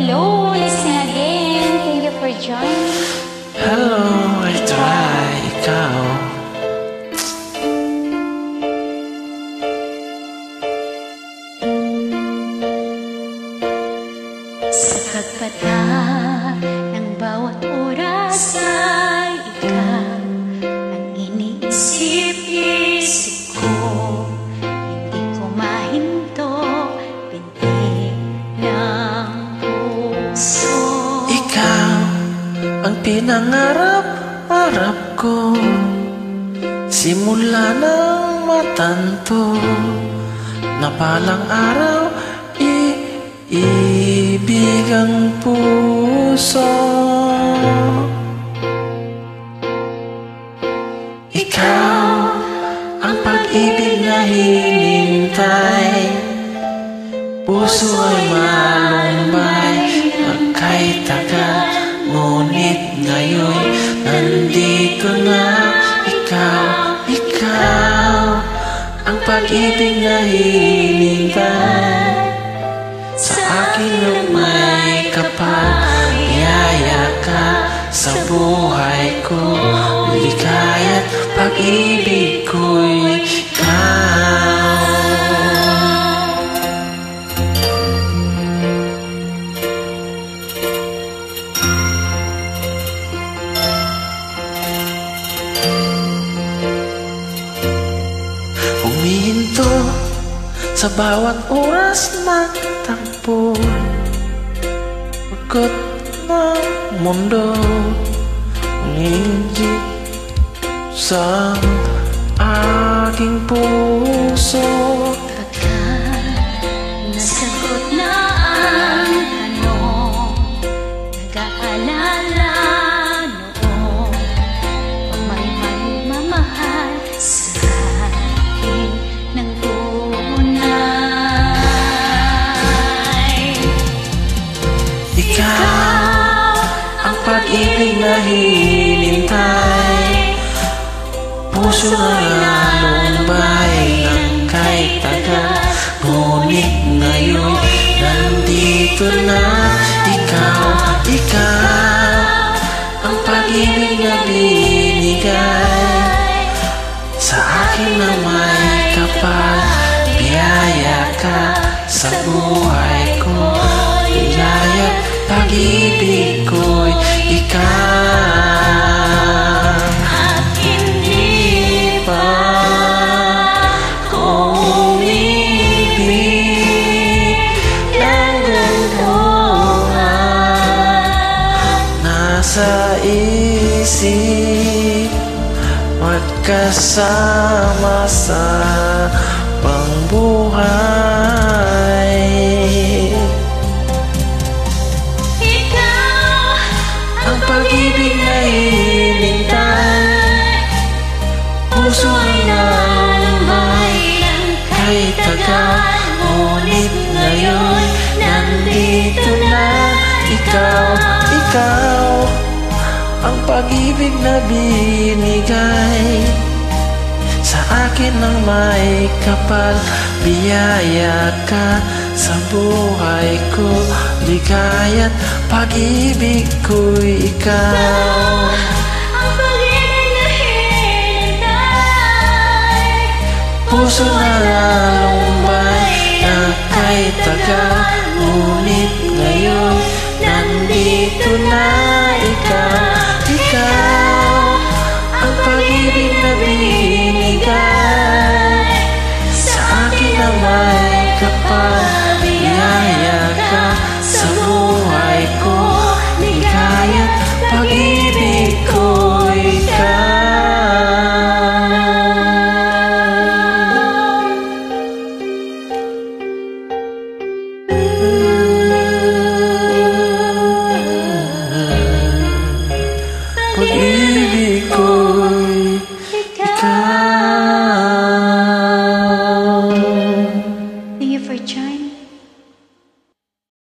Hello, listening again. Thank you for joining. Hello, I try ikaw. Sa pagpata ng bawat oras ay ikaw ang iniisip-isip ko. Hindi ko mahinto, pintig ng puso. Ikaw ang pinangarap-arap ko, simula ng matanto na palang araw ibig ang puso. Ikaw ang pag-ibig na hinintay, puso ay malumbay, kahit tagal, ngunit ngayon nandito na. Ikaw ang pag-ibig na hinintay, sa akin ang may kapal, biyaya ka sa buhay ko, likaya't pag-ibig ko'y ikaw. Humihinto sa bawat oras ng takbo, pagkat ng mundo hindi sa aking puso. Pagkat nasagot na ang tanong, nag-aalala noon, kung may magmamahal sa akin ng tunay. Ikaw ang pag-ibig na hinintay, puso ay nalumbay ng kahit tagal, ngunit ngayon nandito na. Ikaw ang pag-ibig na binigay, sa akin na may kapal, biyaya ka sa buhay ko, ligaya't pag-ibig ko'y ikaw. At hindi pa umibig ng gulungan, nasa isip magkasama sa pangbuhay. ikaw Ang pag-ibig na hinintay, puso ay nalumbay kahit tagal, ngunit ngayon nandito na. Ikaw ang pag-ibig na binigay, sa akin ang may kapal, biyaya ka sa buhay ko, ligaya't pag-ibig ko'y ikaw. ang pag-ibig na hinintay, Puso na lalumbay na kahit tagal, ngunit ngayon nandito na. Ikaw ang pag-ibig na binigay, sa akin ang may kapal, biyaya ka sa buhay ko, ligaya't pag-ibig ko'y ikaw. Pag-ibig